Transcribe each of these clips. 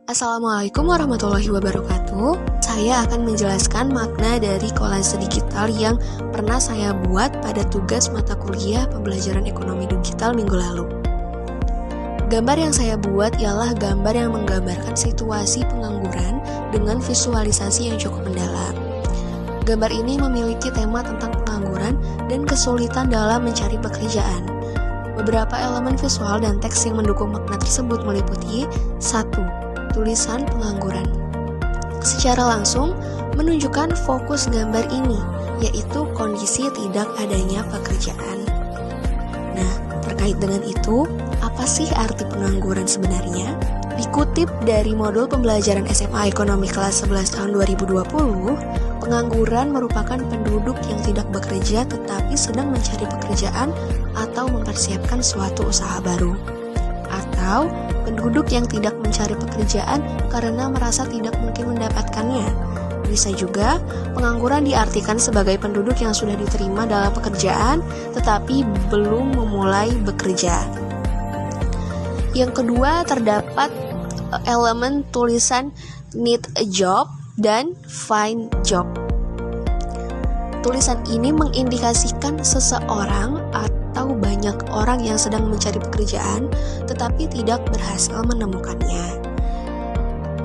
Assalamualaikum warahmatullahi wabarakatuh. Saya akan menjelaskan makna dari kolase digital yang pernah saya buat pada tugas mata kuliah pembelajaran ekonomi digital minggu lalu. Gambar yang saya buat ialah gambar yang menggambarkan situasi pengangguran dengan visualisasi yang cukup mendalam. Gambar ini memiliki tema tentang pengangguran dan kesulitan dalam mencari pekerjaan. Beberapa elemen visual dan teks yang mendukung makna tersebut meliputi 1. Tulisan pengangguran. Secara langsung menunjukkan fokus gambar ini, yaitu kondisi tidak adanya pekerjaan. Nah, terkait dengan itu, apa sih arti pengangguran sebenarnya? Dikutip dari modul pembelajaran SMA Ekonomi kelas 11 tahun 2020, pengangguran merupakan penduduk yang tidak bekerja tetapi sedang mencari pekerjaan atau mempersiapkan suatu usaha baru. Atau penduduk yang tidak mencari pekerjaan karena merasa tidak mungkin mendapatkannya. Bisa juga pengangguran diartikan sebagai penduduk yang sudah diterima dalam pekerjaan tetapi belum memulai bekerja. Yang kedua, terdapat elemen tulisan need a job dan find job. Tulisan ini mengindikasikan seseorang atau banyak orang yang sedang mencari pekerjaan tetapi tidak berhasil menemukannya.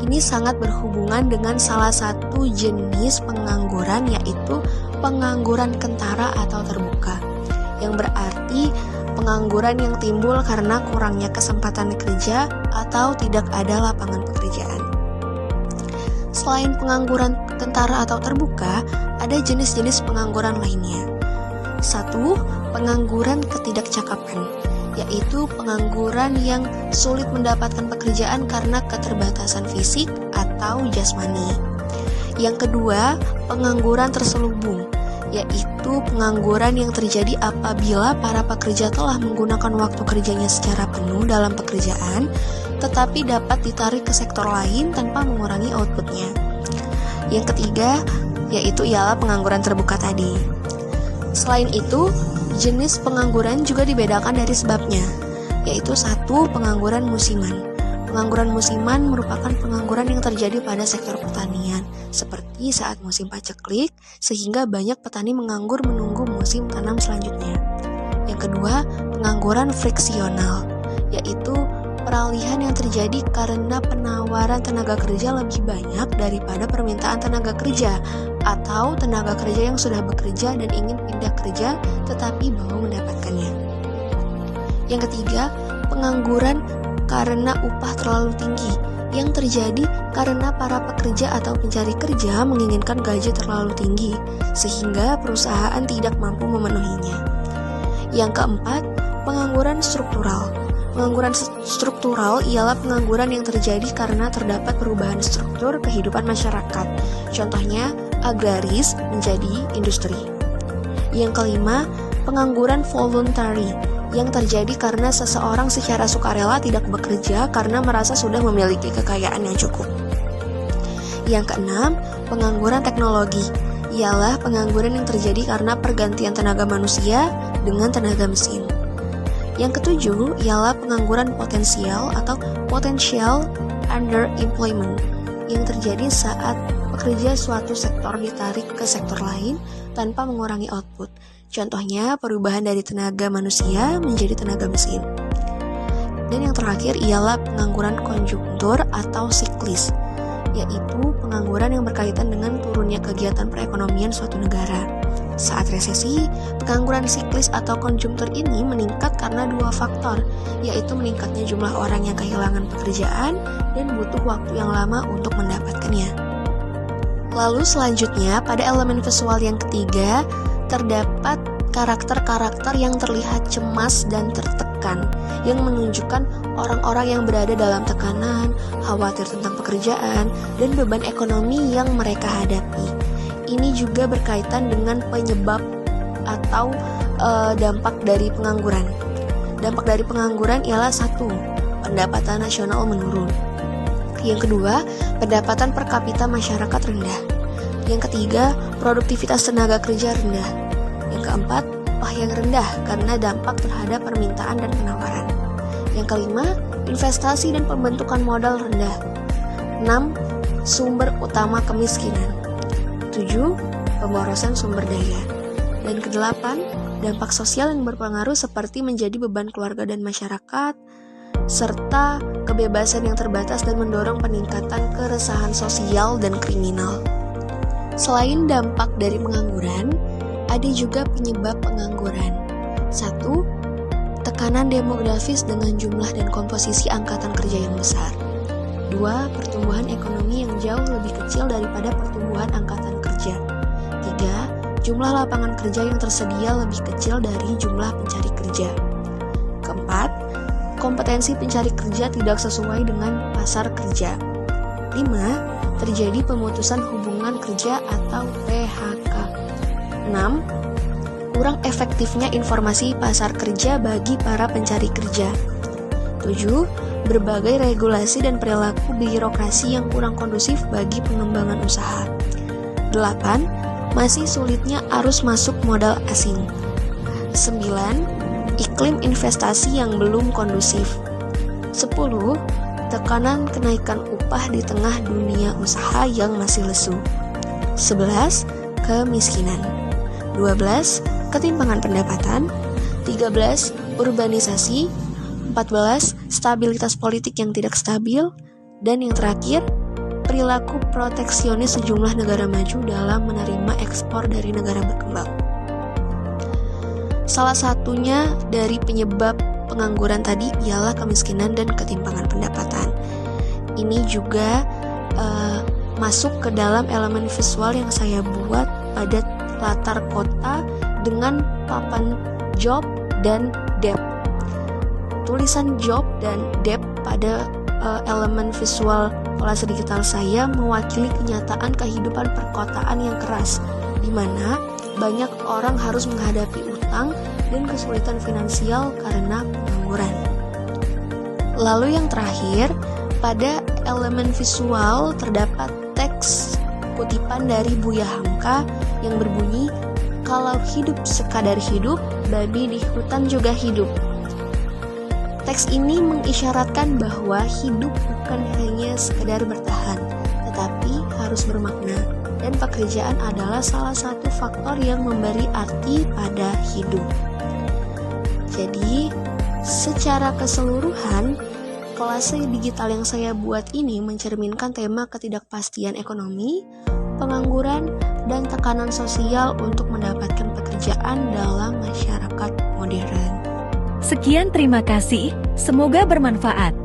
Ini sangat berhubungan dengan salah satu jenis pengangguran, yaitu pengangguran kentara atau terbuka, yang berarti pengangguran yang timbul karena kurangnya kesempatan kerja atau tidak ada lapangan pekerjaan. Selain pengangguran kentara atau terbuka, ada jenis-jenis pengangguran lainnya. 1. Pengangguran ketidakcakapan, yaitu pengangguran yang sulit mendapatkan pekerjaan karena keterbatasan fisik atau jasmani. Yang kedua, pengangguran terselubung, yaitu pengangguran yang terjadi apabila para pekerja telah menggunakan waktu kerjanya secara penuh dalam pekerjaan, tetapi dapat ditarik ke sektor lain tanpa mengurangi outputnya. Yang ketiga, yaitu ialah pengangguran terbuka tadi. Selain itu, jenis pengangguran juga dibedakan dari sebabnya, yaitu 1. Pengangguran musiman. Pengangguran musiman merupakan pengangguran yang terjadi pada sektor pertanian, seperti saat musim paceklik, sehingga banyak petani menganggur menunggu musim tanam selanjutnya. Yang kedua, pengangguran friksional, yaitu peralihan yang terjadi karena penawaran tenaga kerja lebih banyak daripada permintaan tenaga kerja, atau tenaga kerja yang sudah bekerja dan ingin pindah kerja tetapi belum mendapatkannya. Yang ketiga, pengangguran karena upah terlalu tinggi, yang terjadi karena para pekerja atau pencari kerja menginginkan gaji terlalu tinggi sehingga perusahaan tidak mampu memenuhinya. Yang keempat, pengangguran struktural. Pengangguran struktural ialah pengangguran yang terjadi karena terdapat perubahan struktur kehidupan masyarakat. Contohnya, agraris menjadi industri. Yang kelima, pengangguran voluntary, yang terjadi karena seseorang secara sukarela tidak bekerja karena merasa sudah memiliki kekayaan yang cukup. Yang keenam, pengangguran teknologi, ialah pengangguran yang terjadi karena pergantian tenaga manusia dengan tenaga mesin. Yang ketujuh ialah pengangguran potensial atau potential underemployment, yang terjadi saat pekerja suatu sektor ditarik ke sektor lain tanpa mengurangi output. Contohnya perubahan dari tenaga manusia menjadi tenaga mesin. Dan yang terakhir ialah pengangguran konjunktur atau siklis, yaitu pengangguran yang berkaitan dengan turunnya kegiatan perekonomian suatu negara. Saat resesi, pengangguran siklis atau konjunktur ini meningkat karena dua faktor, yaitu meningkatnya jumlah orang yang kehilangan pekerjaan dan butuh waktu yang lama untuk mendapatkannya. Lalu selanjutnya, pada elemen visual yang ketiga, terdapat karakter-karakter yang terlihat cemas dan tertekan, yang menunjukkan orang-orang yang berada dalam tekanan, khawatir tentang pekerjaan, dan beban ekonomi yang mereka hadapi. Ini juga berkaitan dengan penyebab atau dampak dari pengangguran. Dampak dari pengangguran ialah 1. Pendapatan nasional menurun. Yang kedua, pendapatan per kapita masyarakat rendah. Yang ketiga, produktivitas tenaga kerja rendah. Yang keempat, upah yang rendah karena dampak terhadap permintaan dan penawaran. Yang kelima, investasi dan pembentukan modal rendah. 6. Sumber utama kemiskinan. 7. Pemborosan sumber daya. Dan ke-8, dampak sosial yang berpengaruh seperti menjadi beban keluarga dan masyarakat, serta kebebasan yang terbatas dan mendorong peningkatan keresahan sosial dan kriminal. Selain dampak dari pengangguran, ada juga penyebab pengangguran. 1. Tekanan demografis dengan jumlah dan komposisi angkatan kerja yang besar. 2. Pertumbuhan ekonomi yang jauh lebih kecil daripada pertumbuhan angkatan kerja. 3. Jumlah lapangan kerja yang tersedia lebih kecil dari jumlah pencari kerja. 4. Kompetensi pencari kerja tidak sesuai dengan pasar kerja. 5. Terjadi pemutusan hubungan kerja atau PHK. 6. Kurang efektifnya informasi pasar kerja bagi para pencari kerja. 7. Berbagai regulasi dan perilaku birokrasi yang kurang kondusif bagi pengembangan usaha. 8. Masih sulitnya arus masuk modal asing. 9. Iklim investasi yang belum kondusif. 10. Tekanan kenaikan upah di tengah dunia usaha yang masih lesu. 11. Kemiskinan. 12. Ketimpangan pendapatan. 13. Urbanisasi. 14. Stabilitas politik yang tidak stabil. Dan yang terakhir, perilaku proteksionis sejumlah negara maju dalam menerima ekspor dari negara berkembang. Salah satunya dari penyebab pengangguran tadi ialah kemiskinan dan ketimpangan pendapatan. Ini juga masuk ke dalam elemen visual yang saya buat pada latar kota dengan papan job dan debt. Tulisan job dan debt pada elemen visual kolase digital saya mewakili kenyataan kehidupan perkotaan yang keras, di mana banyak orang harus menghadapi utang dan kesulitan finansial karena pengangguran. Lalu yang terakhir, pada elemen visual terdapat teks kutipan dari Buya Hamka yang berbunyi, "Kalau hidup sekadar hidup, babi di hutan juga hidup." Teks ini mengisyaratkan bahwa hidup bukan hanya sekedar bertahan, tetapi harus bermakna, dan pekerjaan adalah salah satu faktor yang memberi arti pada hidup. Jadi, secara keseluruhan, kolase digital yang saya buat ini mencerminkan tema ketidakpastian ekonomi, pengangguran, dan tekanan sosial untuk mendapatkan pekerjaan dalam masyarakat modern. Sekian, terima kasih. Semoga bermanfaat.